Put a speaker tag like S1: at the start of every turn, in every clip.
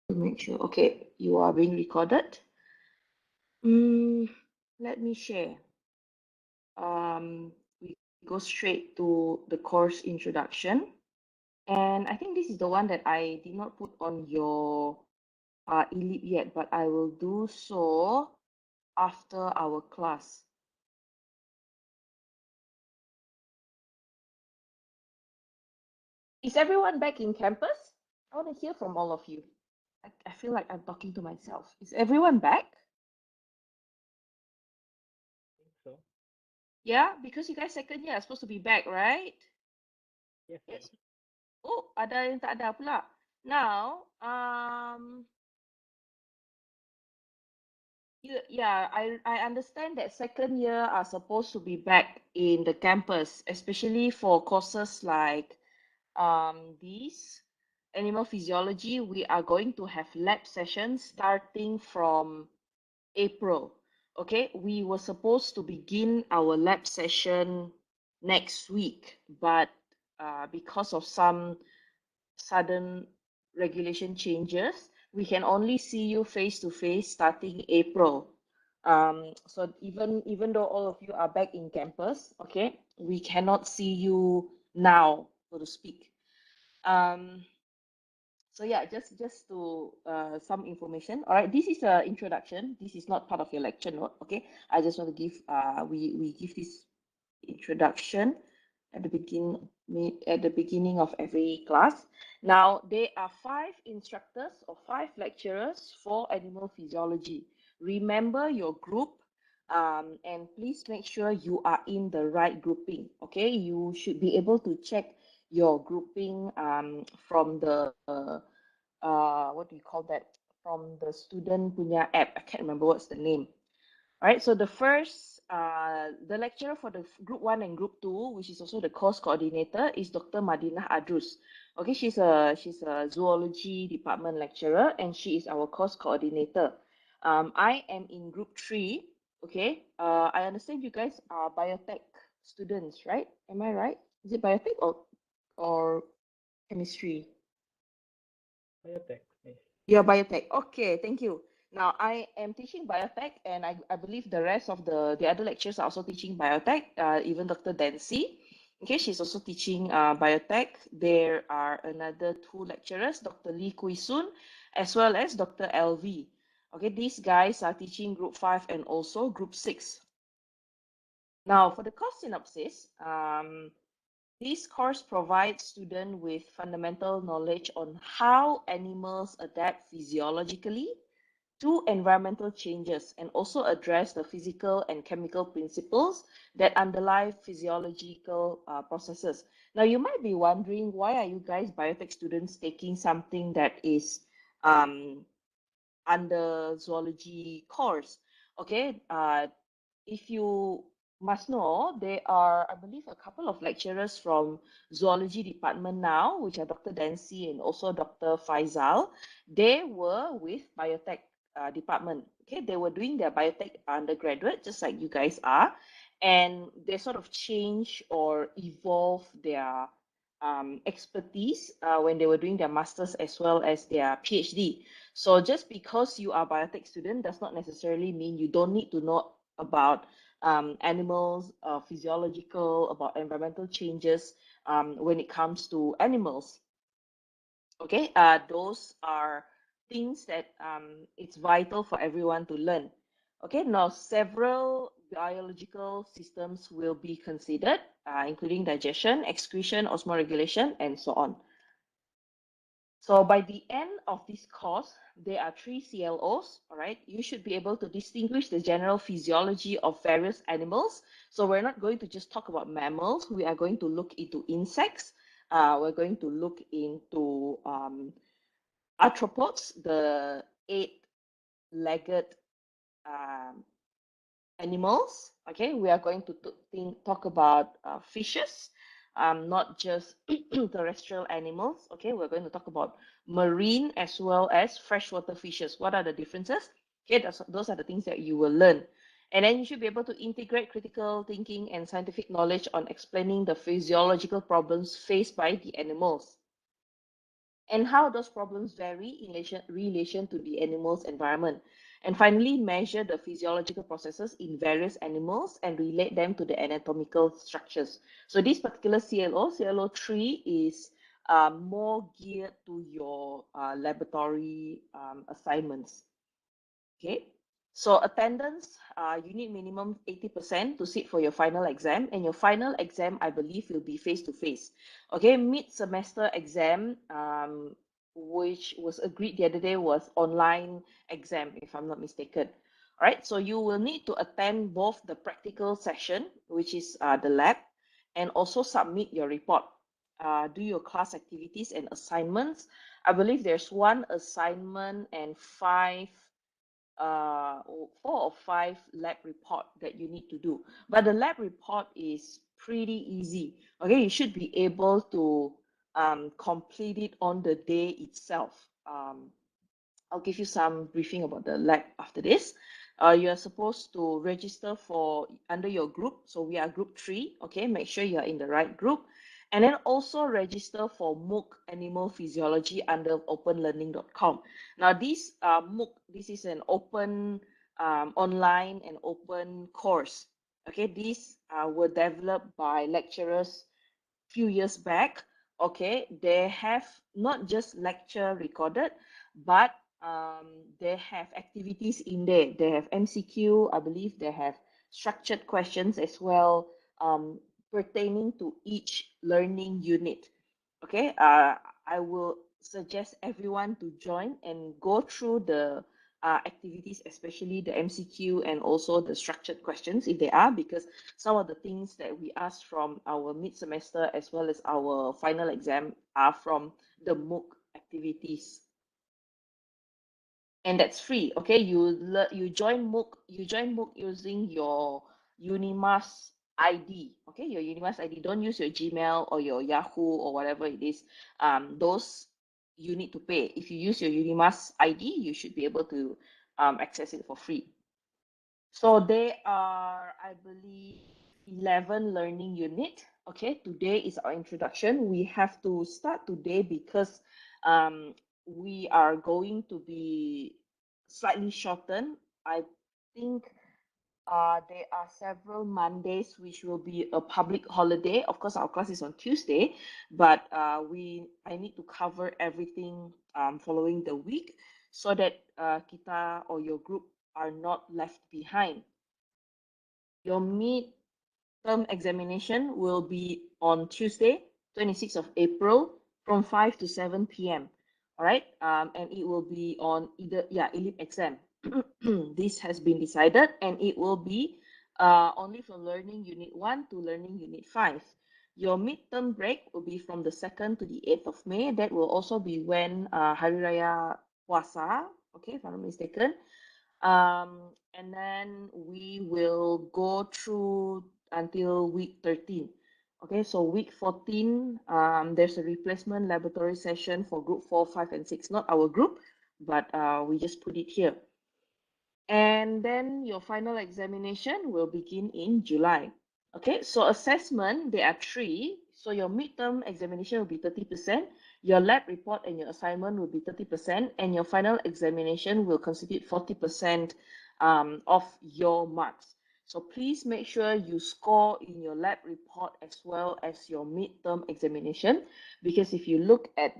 S1: to make sure. Okay, you are being recorded. Let me share. We go straight to the course introduction. And I think this is the one that I did not put on your ELIP yet, but I will do so after our class. Is everyone back in campus? I want to hear from all of you. I feel like I'm talking to myself. Is everyone back?
S2: So
S1: Yeah, because you guys second year are supposed to be back, right?
S2: yes, yes.
S1: Yes. Oh, ada yang tak ada pula. Now, yeah, I understand that second year are supposed to be back in the campus, especially for courses like these animal physiology. We are going to have lab sessions starting from April. Okay, we were supposed to begin our lab session next week, but because of some sudden regulation changes, we can only see you face to face starting April. So even though all of you are back in campus, okay, we cannot see you now, so to speak. Um, so yeah, just to some information. All right, this is a introduction. This is not part of your lecture note. Okay, I just want to give we give this introduction at the beginning of every class. Now there are 5 instructors or 5 lecturers for animal physiology. Remember your group. And please make sure you are in the right grouping. Okay, you should be able to check your grouping from the what do you call that, from the student punya app. I can't remember what's the name. All right, so the first the lecturer for the group 1 and group 2, which is also the course coordinator, is Dr. Madinah Adrus. Okay, she's a zoology department lecturer and she is our course coordinator. I am in group 3. Okay, I understand you guys are biotech students, right? Am I right? Is it biotech or chemistry?
S2: Biotech. Yes.
S1: You're biotech. Okay, thank you. Now I am teaching biotech, and I believe the rest of the other lecturers are also teaching biotech. Even Dr. Dancy, okay, she's also teaching biotech. There are another 2 lecturers, Dr. Lee Kui Soon, as well as Dr. LV. Okay, these guys are teaching group 5 and also group 6. Now for the course synopsis, this course provides students with fundamental knowledge on how animals adapt physiologically to environmental changes and also address the physical and chemical principles that underlie physiological processes. Now, you might be wondering, why are you guys biotech students taking something that is um, under zoology course? Okay, if you must know, there are, I believe, a couple of lecturers from zoology department now, which are Dr. Dancy and also Dr. Faisal. They were with biotech department. Okay, they were doing their biotech undergraduate, just like you guys are, and they sort of change or evolve their expertise when they were doing their masters as well as their PhD. So just because you are a biotech student does not necessarily mean you don't need to know about animals, physiological, about environmental changes when it comes to animals. Okay, those are things that it's vital for everyone to learn. Okay, now several biological systems will be considered, including digestion, excretion, osmoregulation, and so on. So by the end of this course, there are 3 CLOs, all right? You should be able to distinguish the general physiology of various animals. So we're not going to just talk about mammals. We are going to look into insects. We're going to look into arthropods, the 8-legged um, animals. Okay, we are going to talk about fishes, not just terrestrial animals. Okay, we're going to talk about marine as well as freshwater fishes. What are the differences? Okay, those are the things that you will learn. And then you should be able to integrate critical thinking and scientific knowledge on explaining the physiological problems faced by the animals. and how those problems vary in relation to the animal's environment. And finally, measure the physiological processes in various animals and relate them to the anatomical structures. So this particular CLO3 is more geared to your laboratory assignments. Okay, so attendance, you need minimum 80% to sit for your final exam, and your final exam, I believe, will be face to face. Okay, mid-semester exam, which was agreed the other day, was online exam, if I'm not mistaken. All right, so you will need to attend both the practical session, which is the lab, and also submit your report. Do your class activities and assignments. I believe there's one assignment and four or five lab report that you need to do. But the lab report is pretty easy. Okay, you should be able to complete it on the day itself. I'll give you some briefing about the lab after this. You are supposed to register for under your group. So we are group 3. Okay, make sure you are in the right group. And then also register for MOOC Animal Physiology under openlearning.com. Now this MOOC, this is an open online and open course. Okay, these were developed by lecturers few years back. Okay, they have not just lecture recorded, but they have activities in there. They have MCQ, I believe they have structured questions as well, pertaining to each learning unit. Okay, I will suggest everyone to join and go through the activities, especially the MCQ and also the structured questions if they are, because some of the things that we ask from our mid-semester as well as our final exam are from the MOOC activities. And that's free. Okay, you join MOOC using your Unimas ID. Okay, your Unimas ID. Don't use your Gmail or your Yahoo or whatever it is. Those you need to pay. If you use your Unimas ID, you should be able to access it for free. So there are, I believe, 11 learning unit. Okay, today is our introduction. We have to start today because we are going to be slightly shortened. I think there are several Mondays which will be a public holiday. Of course, our class is on Tuesday, but I need to cover everything following the week so that kita or your group are not left behind. Your midterm examination will be on Tuesday, 26th of April from 5 to 7 p.m. All right, and it will be on either, ELIP exam. This has been decided, and it will be only from Learning Unit 1 to Learning Unit 5. Your midterm break will be from the 2nd to the 8th of May. That will also be when Hari Raya Puasa, okay, if I'm not mistaken. And then we will go through until week 13. Okay, so week 14, there's a replacement laboratory session for group 4, 5, and 6. Not our group, but we just put it here. And then your final examination will begin in July. Okay, so assessment, there are 3. So your midterm examination will be 30%, your lab report and your assignment will be 30%, and your final examination will constitute 40% of your marks. So please make sure you score in your lab report as well as your midterm examination, because if you look at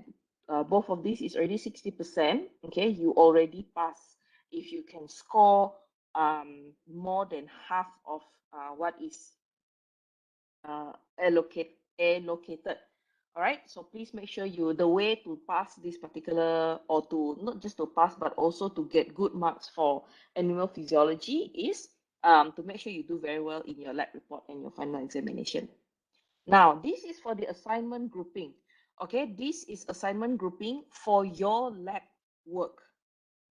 S1: both of these, it's already 60%. Okay, you already pass if you can score more than half of what is allocated. All right, so please make sure the way to pass this particular, or to not just to pass but also to get good marks for animal physiology is to make sure you do very well in your lab report and your final examination. Now this is for the assignment grouping. Okay, this is assignment grouping for your lab work.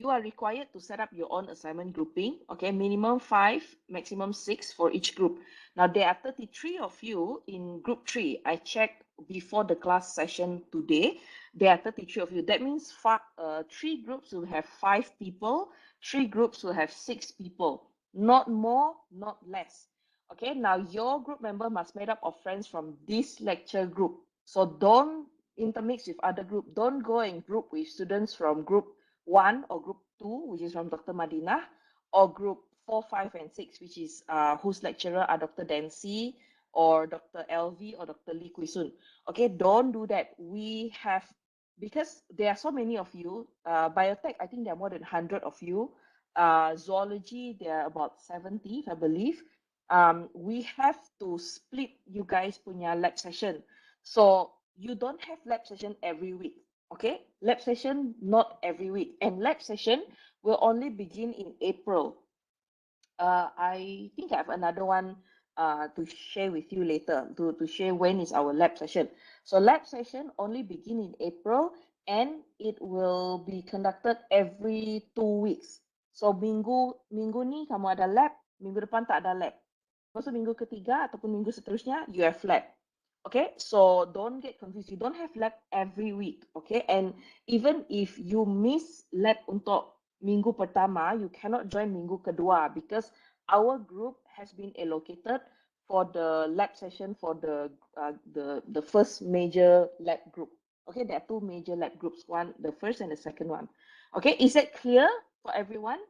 S1: You are required to set up your own assignment grouping. Okay, minimum 5, maximum 6 for each group. Now there are 33 of you in group 3. I checked before the class session today. There are 33 of you. That means 3 groups will have 5 people. 3 groups will have 6 people. Not more, not less. Okay, now your group member must made up of friends from this lecture group. So don't intermix with other group. Don't go and group with students from group 1 or group 2, which is from Dr. Madinah, or group 4, 5, and 6, which is whose lecturer are Dr. Dancy or Dr. LV or Dr. Lee Kuisun. Okay, don't do that. We have, because there are so many of you, biotech, I think there are more than 100 of you. Zoology, there are about 70, I believe. We have to split you guys punya lab session. So you don't have lab session every week. Okay, lab session not every week, and lab session will only begin in April. I think I have another one to share with you later to share when is our lab session. So lab session only begin in April and it will be conducted every 2 weeks. So minggu ni kamu ada lab, minggu depan tak ada lab. Lepas tu minggu ketiga ataupun minggu seterusnya you have lab. Okay, so don't get confused. You don't have lab every week. Okay, and even if you miss lab untuk minggu pertama, you cannot join minggu kedua because our group has been allocated for the lab session for the first major lab group. Okay, there are two major lab groups, one the first and the second one. Okay, is that clear for everyone?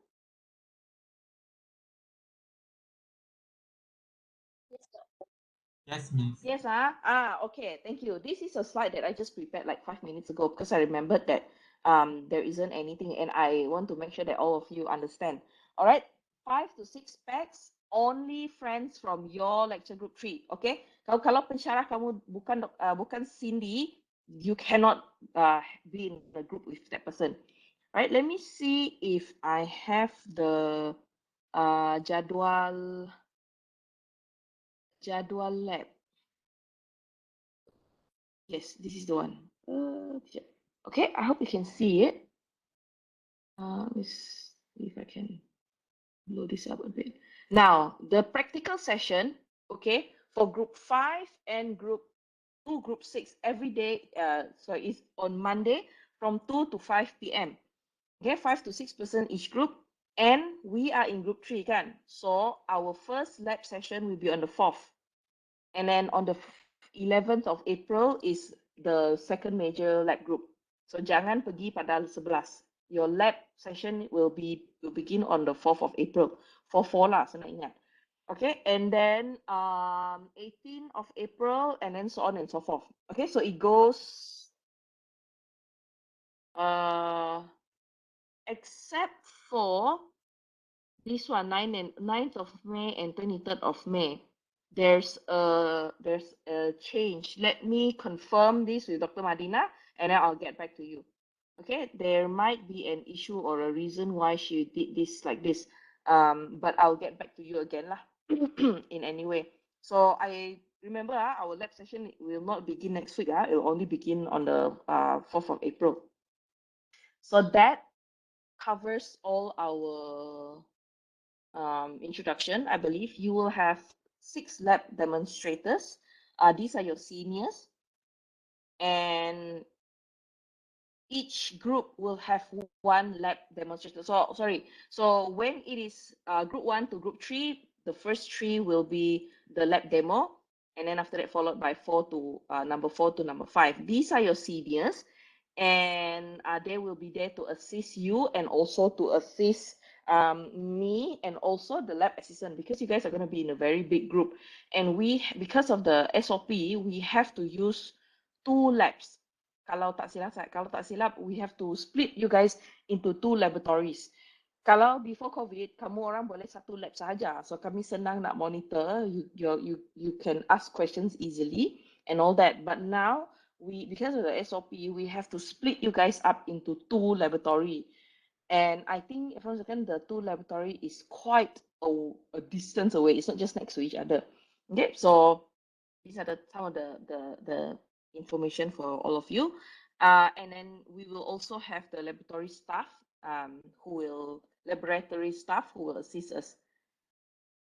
S3: Yes, Miss.
S1: Yes, okay, thank you. This is a slide that I just prepared like 5 minutes ago because I remembered that there isn't anything and I want to make sure that all of you understand. All right, 5 to 6 packs, only friends from your lecture group 3. Okay, kalau pensyarah kamu bukan Cindy, you cannot be in the group with that person. All right, let me see if I have the jadwal lab. Yes, this is the one. Okay, I hope you can see it. Let's see if I can blow this up a bit. Now, the practical session, okay, for group 5 and group 2, group 6, every day, so it's on Monday from 2 to 5 p.m. Okay, 5 to 6% each group. And we are in group 3, kan? So our first lab session will be on the 4th. And then on the 11th of April is the second major lab group. So jangan pergi pada 11. Your lab session will begin on the 4th of April. 4 lah, saya nak ingat. Okay, and then 18th of April, and then so on and so forth. Okay, so it goes except for this one, 9th of May and 23rd of May. There's a change. Let me confirm this with Dr. Madina, and then I'll get back to you. Okay, there might be an issue or a reason why she did this like this, but I'll get back to you again lah in any way. So I remember our lab session will not begin next week. It will only begin on the 4th of April. So that covers all our introduction. I believe you will have 6 lab demonstrators. These are your seniors, and each group will have 1 lab demonstrator. So sorry. So when it is group 1 to group 3, the first 3 will be the lab demo, and then after that followed by number 4 to number 5. These are your seniors, and they will be there to assist you and also to assist me and also the lab assistant, because you guys are going to be in a very big group, and because of the SOP we have to use 2 labs. Kalau tak silap, we have to split you guys into 2 laboratories. Kalau before COVID, kamu orang boleh 1 lab sahaja, so kami senang nak monitor. You can ask questions easily and all that. But now because of the SOP, we have to split you guys up into 2 laboratory. And I think, if I'm mistaken, the 2 laboratory is quite a distance away. It's not just next to each other. Okay, so these are some of the information for all of you. And then we will also have the laboratory staff who will assist us.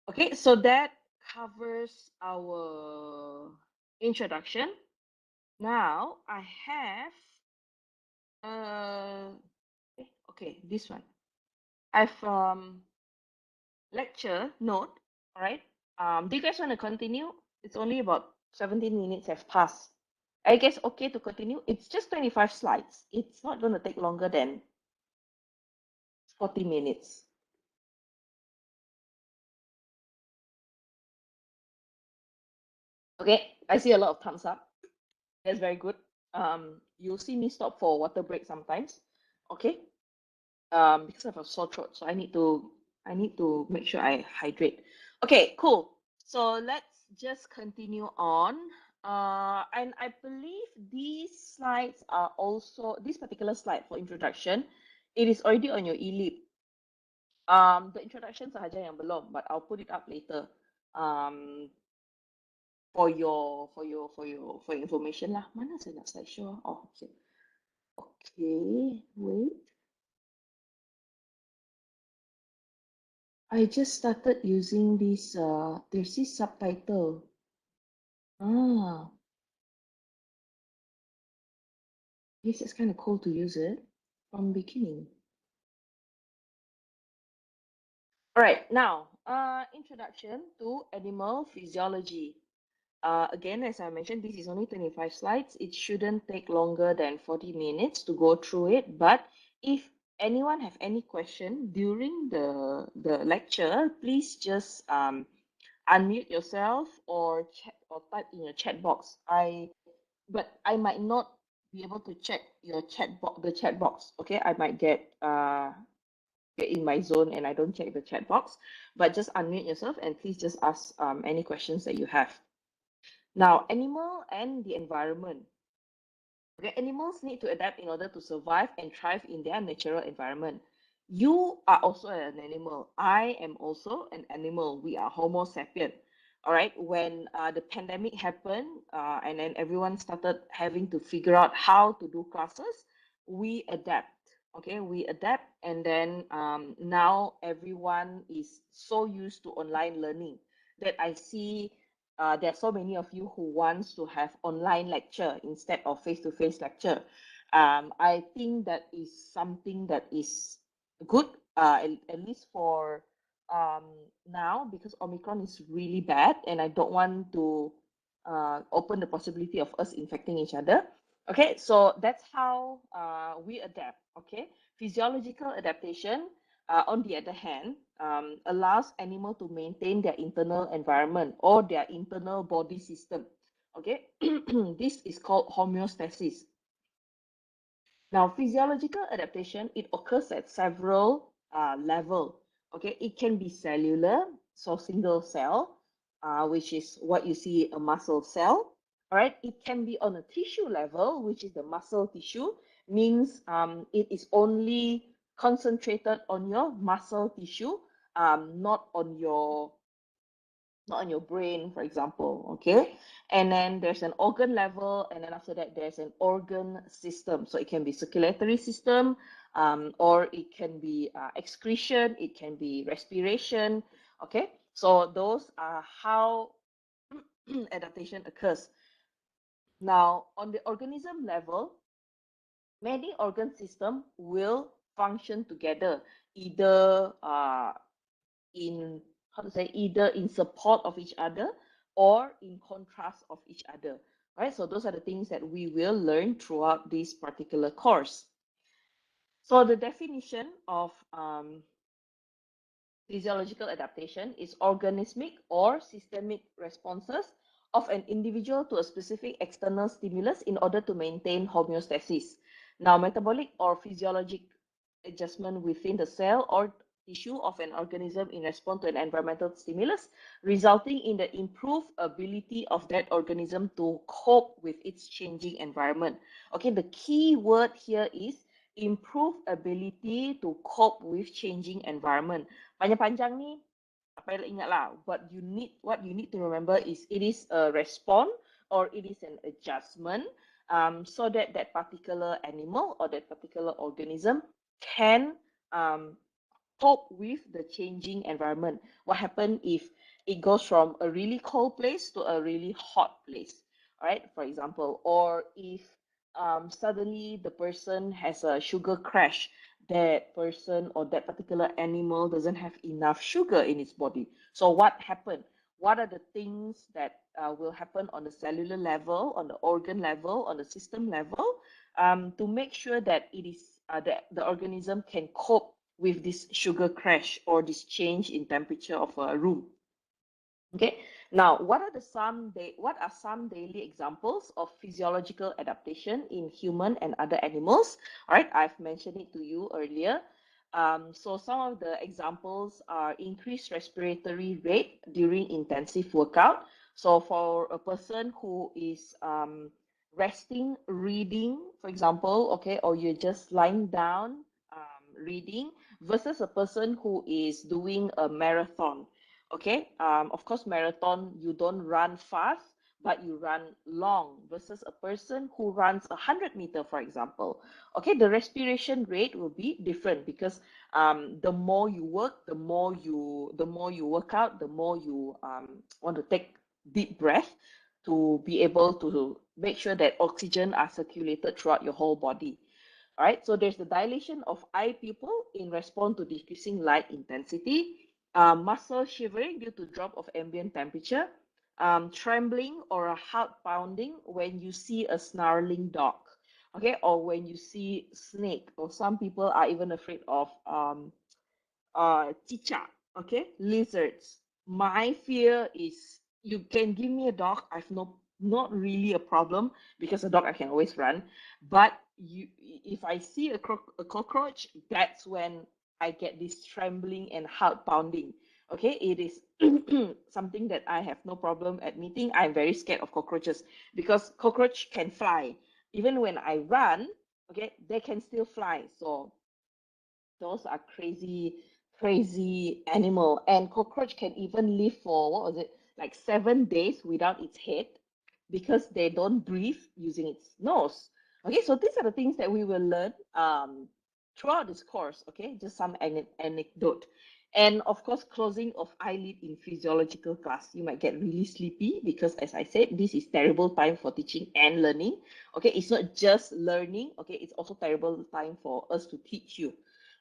S1: Okay, so that covers our introduction. Now I have okay, this one. I've lecture note. All right. Do you guys want to continue? It's only about 17 minutes have passed. I guess okay to continue. It's just 25 slides. It's not going to take longer than 40 minutes. Okay, I see a lot of thumbs up. That's very good. You'll see me stop for water break sometimes. Okay. Because I have a sore throat, so I need to make sure I hydrate. Okay, cool. So let's just continue on. And I believe these slides are also this particular slide for introduction. It is already on your e-lib. The introduction sahaja yang belum, but I'll put it up later. For your information lah. Mana saya nak slideshow? Oh, okay. Okay, wait. I just started using this, there's this subtitle. Ah, yes, it's kind of cool to use it from beginning. All right, now, introduction to animal physiology. Again, as I mentioned, this is only 25 slides. It shouldn't take longer than 40 minutes to go through it. But if anyone have any question during the lecture, please just unmute yourself or chat or type in your chat box. But I might not be able to check your chat box, the chat box. Okay, I might get in my zone and I don't check the chat box. But just unmute yourself and please just ask any questions that you have. Now, animal and the environment. Okay, animals need to adapt in order to survive and thrive in their natural environment. You are also an animal. I am also an animal. We are Homo sapien. All right. When the pandemic happened and then everyone started having to figure out how to do classes, we adapt. Okay, we adapt, and then now everyone is so used to online learning that I see there are so many of you who wants to have online lecture instead of face-to-face lecture. I think that is something that is good, at least for um, now, because Omicron is really bad, and I don't want to open the possibility of us infecting each other. Okay, so that's how we adapt. Okay, physiological adaptation on the other hand, allows animal to maintain their internal environment or their internal body system. Okay, this is called homeostasis. Now, physiological adaptation, it occurs at several level. Okay, it can be cellular, so single cell, which is what you see a muscle cell. All right, it can be on a tissue level, which is the muscle tissue, means it is only concentrated on your muscle tissue, not on your brain, for example. Okay, and then there's an organ level, and then after that there's an organ system. So it can be circulatory system, or it can be excretion, it can be respiration. Okay, so those are how adaptation occurs. Now, on the organism level, many organ system will function together, either in how to say, either in support of each other or in contrast of each other. Right? So those are the things that we will learn throughout this particular course. So the definition of physiological adaptation is organismic or systemic responses of an individual to a specific external stimulus in order to maintain homeostasis. Now, metabolic or physiologic adjustment within the cell or tissue of an organism in response to an environmental stimulus, resulting in the improved ability of that organism to cope with its changing environment. Okay, the key word here is improve ability to cope with changing environment. Panjang-panjang ni, apa yang ingat lah. What you need to remember is it is a response or it is an adjustment, so that that particular animal or that particular organism can cope with the changing environment. What happens if it goes from a really cold place to a really hot place, all right, for example, or if suddenly the person has a sugar crash, that person or that particular animal doesn't have enough sugar in its body. So what happened? what are the things that will happen on the cellular level, on the organ level, on the system level, to make sure that it is the organism can cope with this sugar crash or this change in temperature of a room. Okay. Now, what are some daily examples of physiological adaptation in human and other animals? All right, I've mentioned it to you earlier. So some of the examples are increased respiratory rate during intensive workout. So for a person who is resting, reading, for example, okay, or you're just lying down reading versus a person who is doing a marathon. Okay, of course, marathon, you don't run fast, but you run long versus a person who runs 100 meter, for example. Okay, the respiration rate will be different because the more you work, the more you work out, the more you want to take deep breath to be able to make sure that oxygen are circulated throughout your whole body. All right, so there's the dilation of eye pupil in response to decreasing light intensity, muscle shivering due to drop of ambient temperature, trembling or a heart pounding when you see a snarling dog, okay, or when you see snake, or some people are even afraid of chicha, okay, lizards. My fear is you can give me a dog. I've not really a problem because a dog I can always run. But if I see a cockroach, that's when I get this trembling and heart pounding. Okay, it is something that I have no problem admitting. I'm very scared of cockroaches because cockroach can fly. Even when I run, okay, they can still fly. So those are crazy animal. And cockroach can even live for, what was it, like 7 days without its head because they don't breathe using its nose. Okay, so these are the things that we will learn throughout this course. Okay, just some anecdote. And of course, closing of eyelid in physiological class. You might get really sleepy because, as I said, this is terrible time for teaching and learning. Okay, it's not just learning. Okay, it's also terrible time for us to teach you.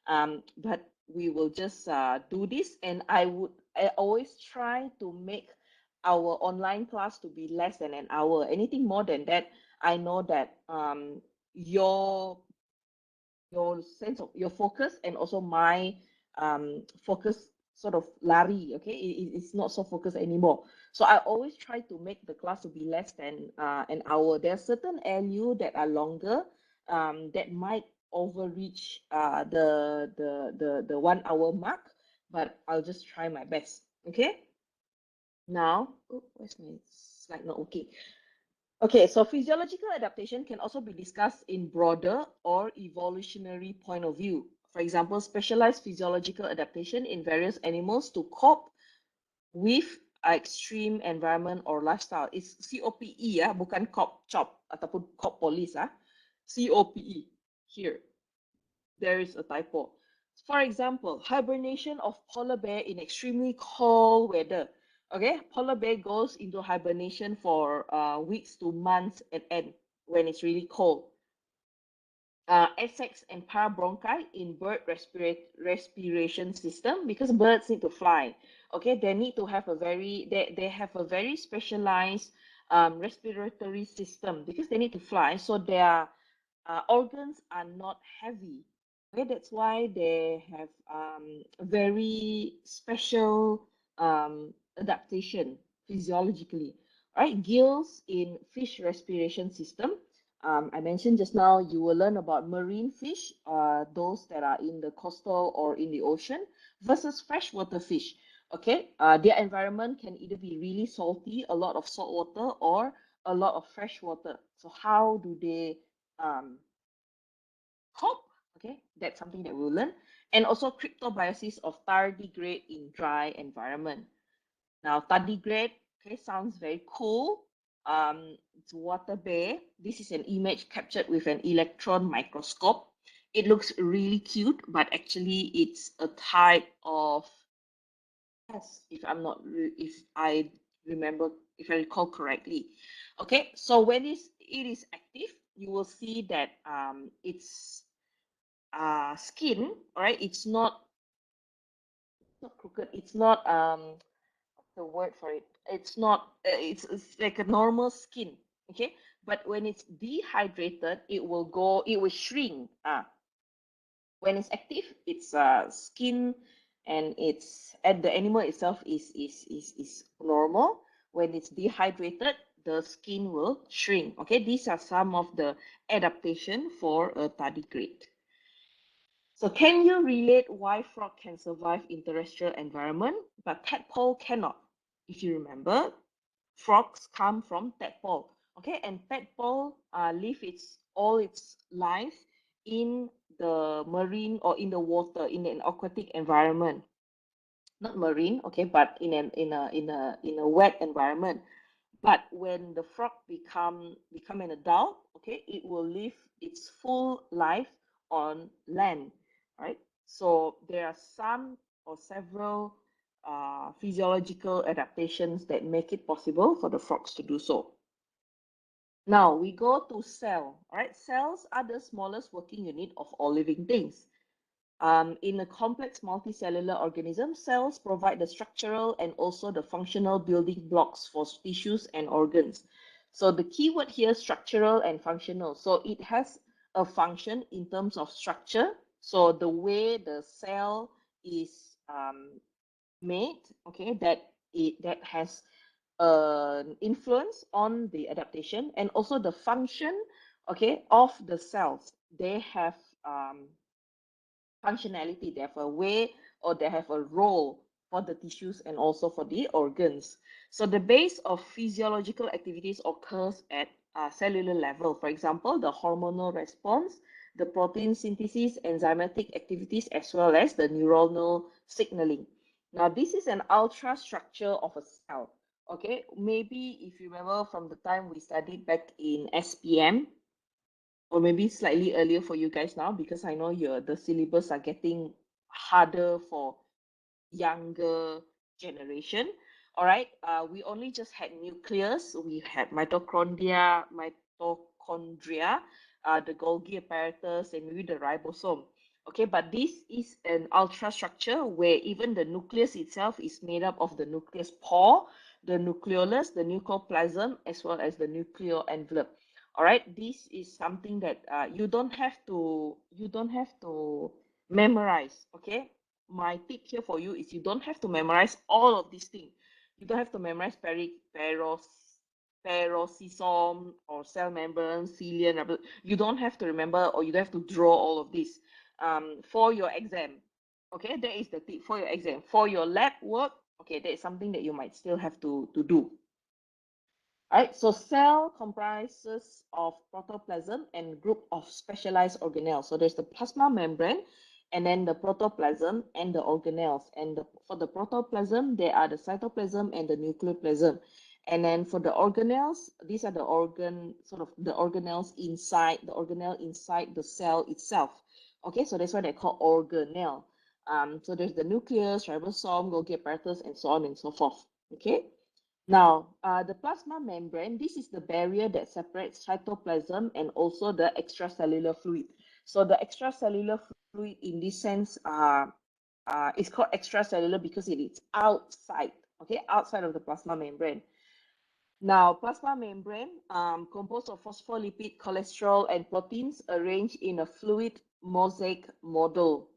S1: But we will just do this, and I always try to make our online class to be less than an hour. Anything more than that, I know that your sense of your focus and also my focus sort of lari, okay, it's not so focused anymore. So I always try to make the class to be less than an hour. There are certain LU that are longer, that might overreach the 1 hour mark, but I'll just try my best. Okay, now, oh, where's my slide not working? Okay, so physiological adaptation can also be discussed in broader or evolutionary point of view. For example, specialized physiological adaptation in various animals to cope with extreme environment or lifestyle. It's COPE ya, bukan COP ataupun COP police ah. COPE here. There is a typo. For example, hibernation of polar bear in extremely cold weather. Okay, polar bear goes into hibernation for weeks to months and end when it's really cold. Essex and parabronchi in bird respiration system because birds need to fly. Okay, they need to have a they have a very specialized respiratory system because they need to fly. So their organs are not heavy. Okay, that's why they have very special adaptation physiologically. All right, gills in fish respiration system. I mentioned just now, you will learn about marine fish, those that are in the coastal or in the ocean, versus freshwater fish. Okay, their environment can either be really salty, a lot of salt water, or a lot of fresh water. So how do they cope? Okay, that's something that we'll learn. And also cryptobiosis of tardigrade in dry environment. Now, tardigrade, okay, sounds very cool. It's water bear. This is an image captured with an electron microscope. It looks really cute, but actually it's a type of, yes, if I remember, if I recall correctly. Okay, so when it is active, you will see that its skin, all right, it's not crooked, it's not the word for it? It's not. It's like a normal skin. Okay, but when it's dehydrated, it will go. It will shrink. When it's active, it's skin, and it's and the animal itself is normal. When it's dehydrated, the skin will shrink. Okay, these are some of the adaptation for a tardigrade. So can you relate why frog can survive in terrestrial environment, but tadpole cannot? If you remember, frogs come from tadpole. Okay, and tadpole live all its life in the marine or in the water in an aquatic environment. Not marine, okay, but in a wet environment. But when the frog become an adult, okay, it will live its full life on land, right? So there are some or several physiological adaptations that make it possible for the frogs to do so. Now we go to cell. All right, cells are the smallest working unit of all living things. In a complex multicellular organism, cells provide the structural and also the functional building blocks for tissues and organs. So the key word here, structural and functional. So it has a function in terms of structure. So the way the cell is made, okay, that has an influence on the adaptation, and also the function, okay, of the cells. They have functionality, they have a way or they have a role for the tissues and also for the organs. So the base of physiological activities occurs at cellular level. For example, the hormonal response, the protein synthesis, enzymatic activities, as well as the neuronal signaling. Now, this is an ultra structure of a cell. Okay, maybe if you remember from the time we studied back in SPM, or maybe slightly earlier for you guys now, because I know the syllabus are getting harder for younger generation. All right, we only just had nucleus, we had mitochondria, the Golgi apparatus, and maybe the ribosome. Okay, but this is an ultrastructure where even the nucleus itself is made up of the nucleus pore, the nucleolus, the nucleoplasm, as well as the nuclear envelope. All right, this is something that you don't have to memorize. Okay, my tip here for you is you don't have to memorize all of these things. You don't have to memorize peroxisome or cell membrane, cilium. You don't have to remember, or you don't have to draw all of this for your exam. Okay, that is the tip for your exam. For your lab work, okay, that is something that you might still have to do. Right, so cell comprises of protoplasm and group of specialized organelles. So there's the plasma membrane, and then the protoplasm and the organelles. And for the protoplasm, there are the cytoplasm and the nucleoplasm. And then for the organelles, these are the organelles inside the organelle inside the cell itself. Okay, so that's why they call organelle. So there's the nucleus, ribosome, Golgi apparatus, and so on and so forth. Okay. Now, the plasma membrane, this is the barrier that separates cytoplasm and also the extracellular fluid. So the extracellular fluid in this sense is called extracellular because it is outside, okay, outside of the plasma membrane. Now, plasma membrane composed of phospholipid, cholesterol, and proteins arranged in a fluid mosaic model.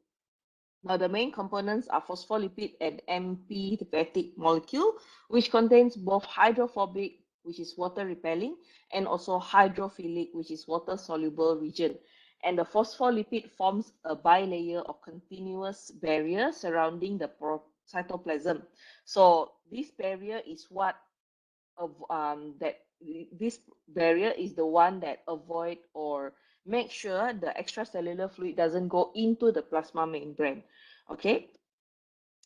S1: Now, the main components are phospholipid and amphithetic molecule, which contains both hydrophobic, which is water repelling, and also hydrophilic, which is water soluble region. And the phospholipid forms a bilayer or continuous barrier surrounding the cytoplasm. So this barrier is what that this barrier is the one that avoid or make sure the extracellular fluid doesn't go into the plasma membrane. Okay,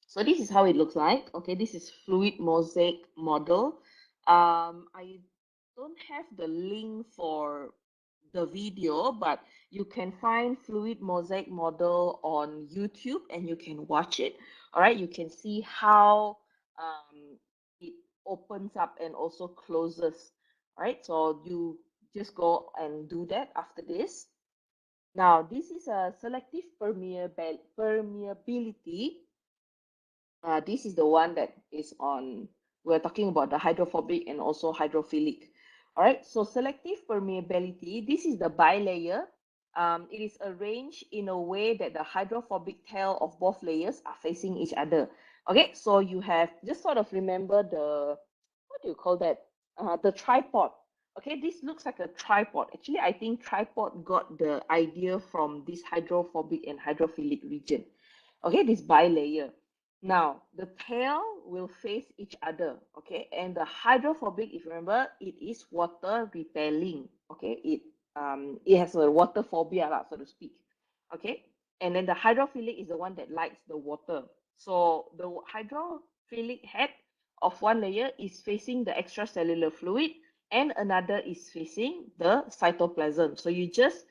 S1: so this is how it looks like. Okay, this is fluid mosaic model. I don't have the link for the video, but you can find fluid mosaic model on YouTube and you can watch it. All right, you can see how it opens up and also closes. All right, so you just go and do that after this. Now, this is a selective permeability. This is the one that is on we're talking about the hydrophobic and also hydrophilic. All right, so selective permeability, this is the bilayer. It is arranged in a way that the hydrophobic tail of both layers are facing each other. Okay, so you have, just sort of remember the, what do you call that? The tripod. Okay, this looks like a tripod. Actually, I think tripod got the idea from this hydrophobic and hydrophilic region. Okay, this bilayer. Now, the tail will face each other, okay? And the hydrophobic, if you remember, it is water repelling, okay? It has a water phobia, lah, so to speak, okay? And then the hydrophilic is the one that likes the water. So the hydrophilic head of one layer is facing the extracellular fluid and another is facing the cytoplasm. So you just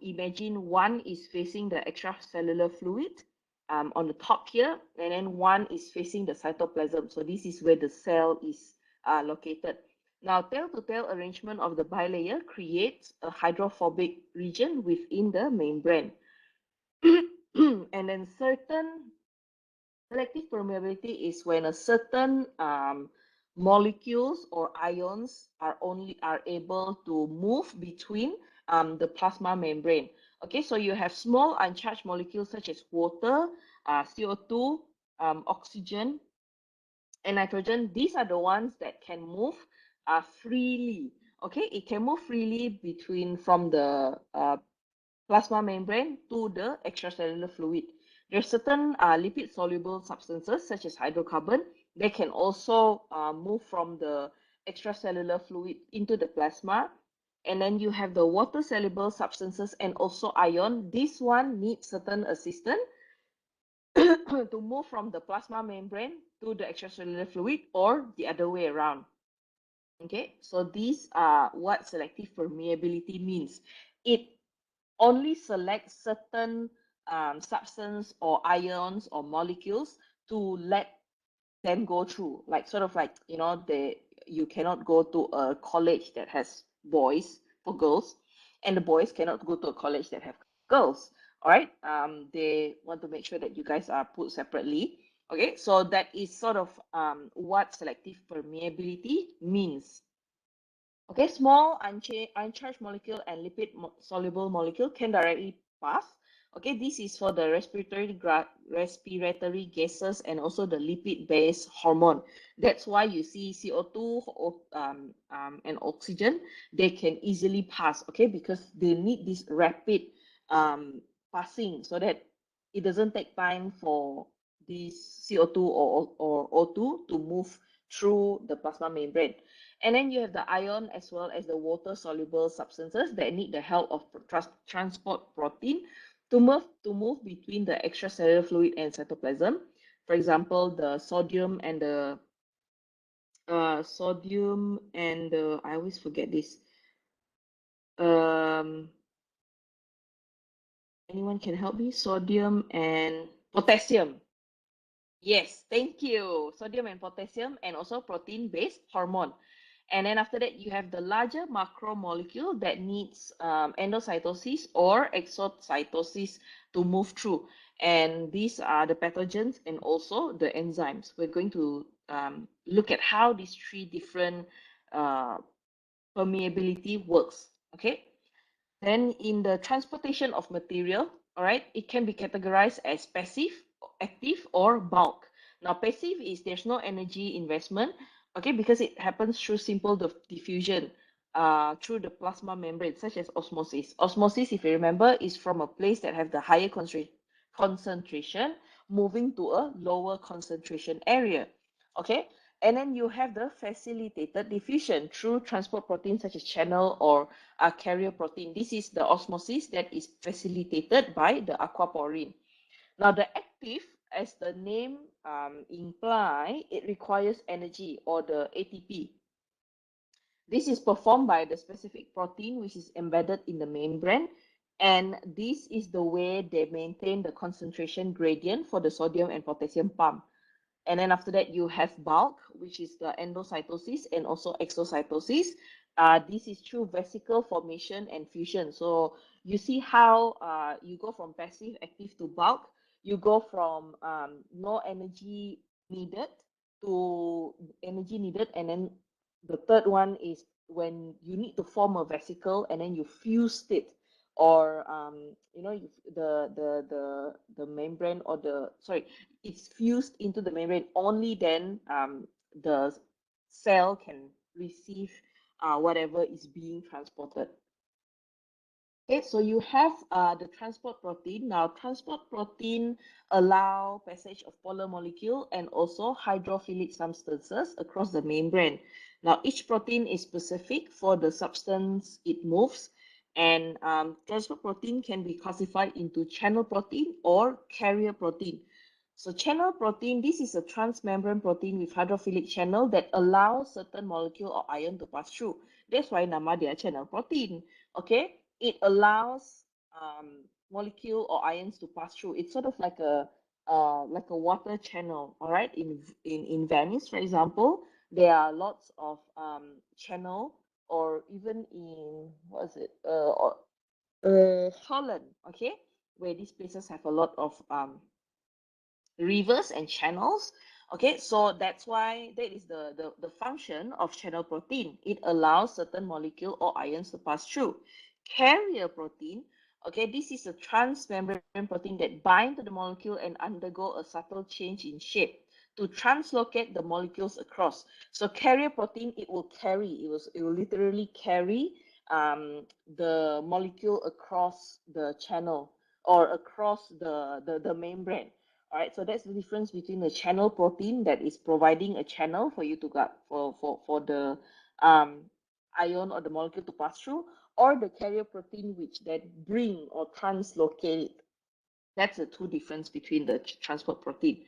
S1: imagine one is facing the extracellular fluid on the top here, and then one is facing the cytoplasm. So this is where the cell is located. Now, tail-to-tail arrangement of the bilayer creates a hydrophobic region within the membrane. And then certain selective permeability is when a certain molecules or ions are able to move between the plasma membrane. Okay, so you have small uncharged molecules such as water, CO2, oxygen, and nitrogen. These are the ones that can move freely. Okay, it can move freely from the plasma membrane to the extracellular fluid. There are certain lipid-soluble substances such as hydrocarbon. They can also move from the extracellular fluid into the plasma. And then you have the water-soluble substances and also ion. This one needs certain assistance to move from the plasma membrane to the extracellular fluid or the other way around. Okay, so these are what selective permeability means. It only select certain substance or ions or molecules to let them go through. Like sort of like, you know, you cannot go to a college that has boys for girls, and the boys cannot go to a college that have girls. All right. They want to make sure that you guys are put separately. Okay, so that is sort of what selective permeability means. Okay, small uncharged molecule and lipid soluble molecule can directly pass. Okay, this is for the respiratory gases and also the lipid-based hormone. That's why you see CO2 and oxygen, they can easily pass, okay, because they need this rapid passing so that it doesn't take time for this CO2 or O2 to move through the plasma membrane. And then you have the ion as well as the water-soluble substances that need the help of transport protein to move between the extracellular fluid and cytoplasm. For example, the sodium and the I always forget this. Anyone can help me? Sodium and potassium. Yes, thank you. Sodium and potassium, and also protein-based hormone. And then after that, you have the larger macromolecule that needs endocytosis or exocytosis to move through. And these are the pathogens and also the enzymes. We're going to look at how these three different permeability works. Okay. Then in the transportation of material, all right, it can be categorized as passive, active, or bulk. Now, passive is there's no energy investment, okay, because it happens through simple diffusion through the plasma membrane, such as osmosis. Osmosis, if you remember, is from a place that have the higher concentration moving to a lower concentration area, okay? And then you have the facilitated diffusion through transport proteins such as channel or carrier protein. This is the osmosis that is facilitated by the aquaporin. Now, the active, as the name imply, it requires energy or the ATP. This is performed by the specific protein which is embedded in the membrane. And this is the way they maintain the concentration gradient for the sodium and potassium pump. And then after that, you have bulk, which is the endocytosis and also exocytosis. This is through vesicle formation and fusion. So you see how you go from passive active to bulk. You go from no energy needed to energy needed, and then the third one is when you need to form a vesicle and then you fused it, or the membrane, or the sorry, it's fused into the membrane. Only then the cell can receive whatever is being transported. Okay, so you have the transport protein. Now, transport protein allow passage of polar molecule and also hydrophilic substances across the membrane. Now, each protein is specific for the substance it moves, and transport protein can be classified into channel protein or carrier protein. So channel protein, this is a transmembrane protein with hydrophilic channel that allows certain molecule or ion to pass through. That's why nama dia channel protein. Okay, it allows molecule or ions to pass through. It's sort of like a water channel. All right, in Venice, for example, there are lots of channel, or even in what is it? Holland. Okay, where these places have a lot of rivers and channels. Okay, so that's why that is the function of channel protein. It allows certain molecule or ions to pass through. Carrier protein, okay, this is a transmembrane protein that bind to the molecule and undergo a subtle change in shape to translocate the molecules across. So carrier protein, it will carry, it will literally carry the molecule across the channel or across the membrane. All right, so that's the difference between the channel protein that is providing a channel for you to get for the ion or the molecule to pass through, or the carrier protein which that bring or translocate it. That's the two difference between the transport protein.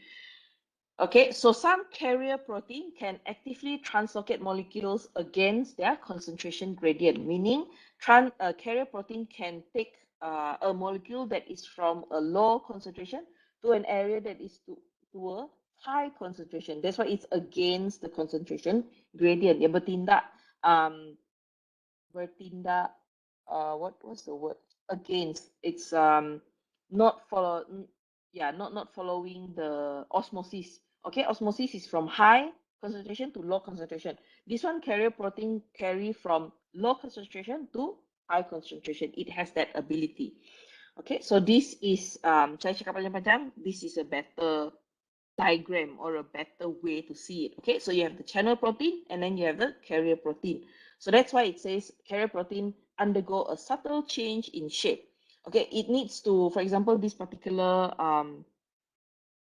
S1: Okay, so some carrier protein can actively translocate molecules against their concentration gradient, meaning carrier protein can take a molecule that is from a low concentration to an area that is to a high concentration. That's why it's against the concentration gradient. Dia bertindak, what's the word, against, it's not follow yeah, not following the osmosis. Okay, osmosis is from high concentration to low concentration. This one, carrier protein, carry from low concentration to high concentration. It has that ability. Okay, so this is saya cakap panjang-panjang, this is a better diagram or a better way to see it. Okay, so you have the channel protein and then you have the carrier protein. So that's why it says carrier protein undergo a subtle change in shape. Okay, it needs to, for example, this particular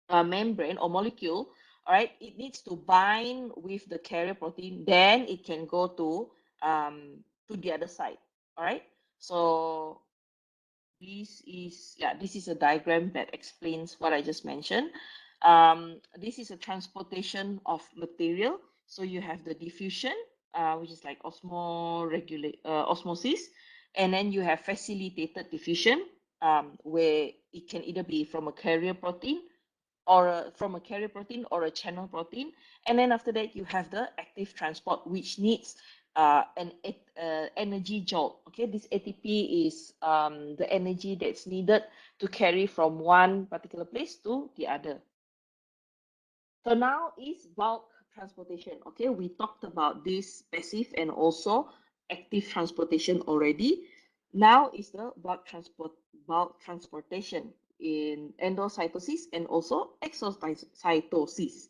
S1: membrane or molecule, all right, it needs to bind with the carrier protein, then it can go to the other side. All right, so this is a diagram that explains what I just mentioned. This is a transportation of material. So you have the diffusion, which is like osmosis, and then you have facilitated diffusion, where it can either be from a carrier protein or from a carrier protein or a channel protein. And then after that, you have the active transport, which needs an energy jolt. Okay, this ATP is the energy that's needed to carry from one particular place to the other. So now is bulk transportation. Okay, we talked about this passive and also active transportation already. Now is the bulk transportation in endocytosis and also exocytosis.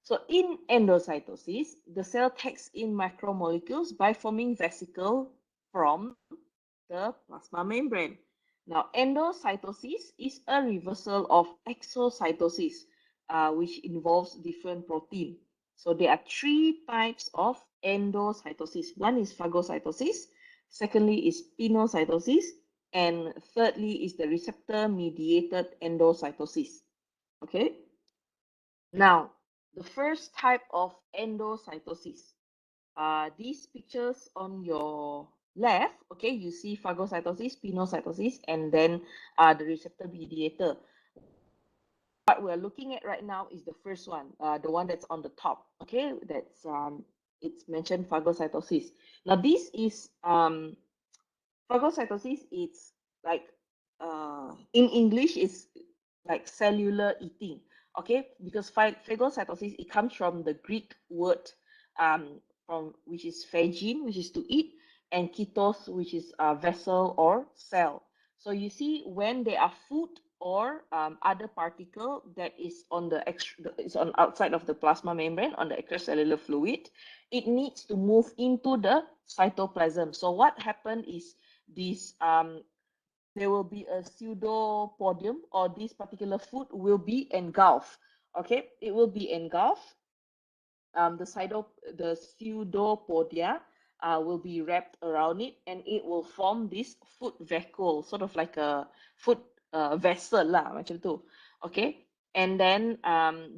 S1: So in endocytosis, the cell takes in macromolecules by forming vesicle from the plasma membrane. Now, endocytosis is a reversal of exocytosis, which involves different protein. So there are three types of endocytosis. One is phagocytosis, secondly is pinocytosis, and thirdly is the receptor-mediated endocytosis. Okay. Now, the first type of endocytosis, these pictures on your left, okay, you see phagocytosis, pinocytosis, and then the receptor mediator. What we're looking at right now is the first one, the one that's on the top, okay, that's it's mentioned phagocytosis. Now, this is phagocytosis. It's like in English, it's like cellular eating. Okay, because phagocytosis, it comes from the Greek word from which is phagein, which is to eat, and ketos, which is a vessel or cell. So you see, when there are food or other particle that is on the is on outside of the plasma membrane on the extracellular fluid, it needs to move into the cytoplasm. So what happened is this there will be a pseudopodium, or this particular food will be engulfed. Okay, it will be engulfed. The pseudopodia will be wrapped around it, and it will form this food vacuole, sort of like a food vessel lah, macam tu. Okay, and then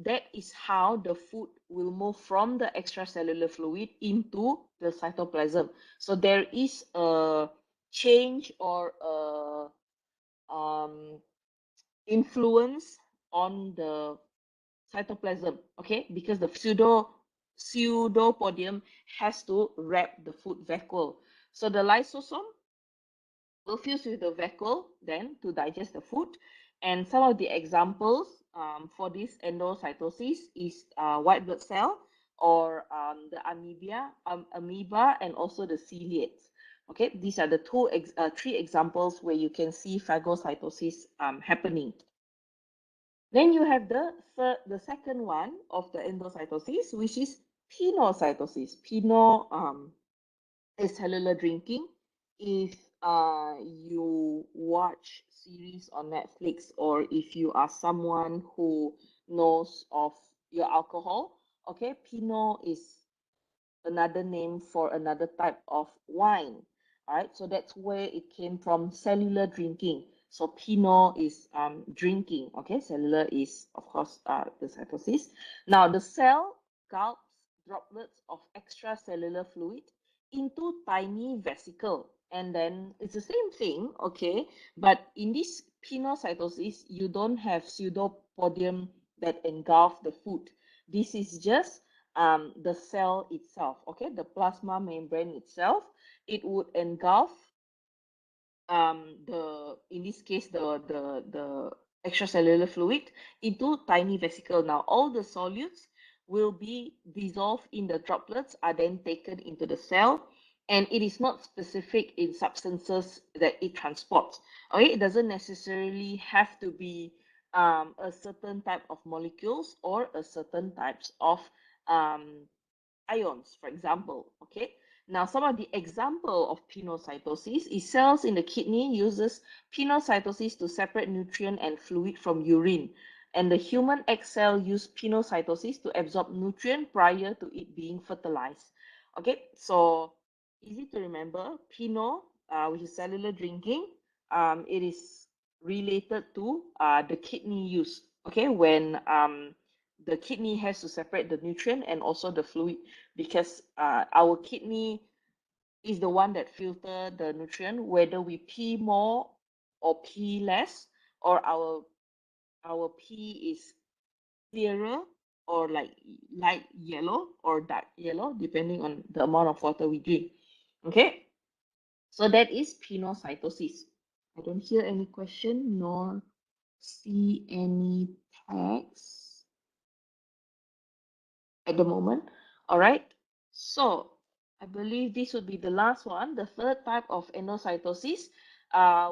S1: that is how the food will move from the extracellular fluid into the cytoplasm. So there is a change or a influence on the cytoplasm, okay, because the pseudopodium has to wrap the food vacuole. So the lysosome will fuse with the vacuole then to digest the food. And some of the examples for this endocytosis is white blood cell, or the amoeba, and also the ciliates. Okay, these are the three examples where you can see phagocytosis happening. Then you have the second one of the endocytosis, which is pinocytosis. Pino is cellular drinking. If you watch series on Netflix, or if you are someone who knows of your alcohol, okay, Pinot is another name for another type of wine. All right, so that's where it came from, cellular drinking. So Pinot is drinking. Okay, cellular is, of course, the cytosis. Now the cell gulps droplets of extracellular fluid into tiny vesicle, and then it's the same thing. Okay, but in this pinocytosis, you don't have pseudopodium that engulf the food. This is just the cell itself, okay, the plasma membrane itself. It would engulf in this case the extracellular fluid into tiny vesicle. Now all the solutes will be dissolved in the droplets, are then taken into the cell, and it is not specific in substances that it transports. Okay, it doesn't necessarily have to be a certain type of molecules or a certain types of um, ions, for example. Okay. Now, some of the example of pinocytosis is cells in the kidney uses pinocytosis to separate nutrient and fluid from urine. And the human egg cell use pinocytosis to absorb nutrient prior to it being fertilized. Okay, so easy to remember. Pino, which is cellular drinking, it is related to the kidney use. Okay, when the kidney has to separate the nutrient and also the fluid, because our kidney is the one that filter the nutrient, whether we pee more or pee less, or our pee is clearer or like light yellow or dark yellow, depending on the amount of water we drink. Okay, so that is pinocytosis. I don't hear any question nor see any text at the moment. All right, so I believe this would be the last one, the third type of endocytosis,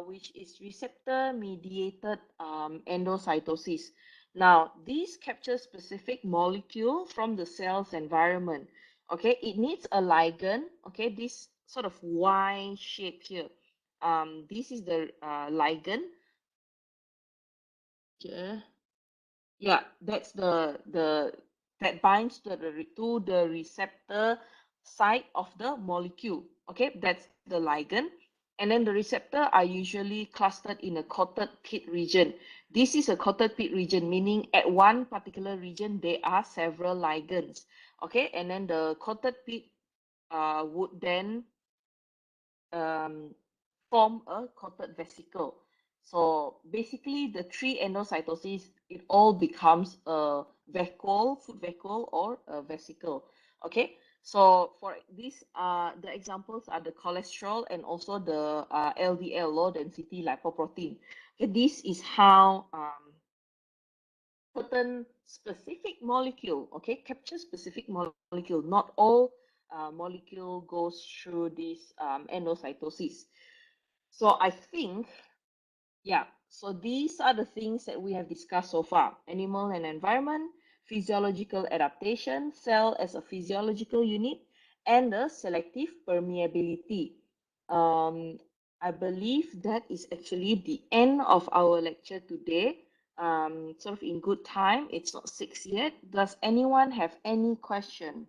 S1: which is receptor-mediated endocytosis. Now, this captures specific molecule from the cell's environment. Okay, it needs a ligand. Okay, this sort of Y shape here. This is the ligand. Okay. Yeah, that's the that binds to the receptor site of the molecule. Okay, that's the ligand. And then the receptor are usually clustered in a coated pit region. This is a coated pit region, meaning at one particular region there are several ligands. Okay, and then the coated pit would then form a coated vesicle. So basically, the three endocytosis, it all becomes a vacuole, food vacuole, or a vesicle. Okay, so for this, the examples are the cholesterol and also the LDL, low density lipoprotein. Okay, this is how certain specific molecule, okay, capture specific molecule. Not all molecule goes through this endocytosis. So I think, yeah, so these are the things that we have discussed so far: animal and environment, physiological adaptation, cell as a physiological unit, and the selective permeability. Um, I believe that is actually the end of our lecture today. Sort of in good time. It's not 6 yet. Does anyone have any question?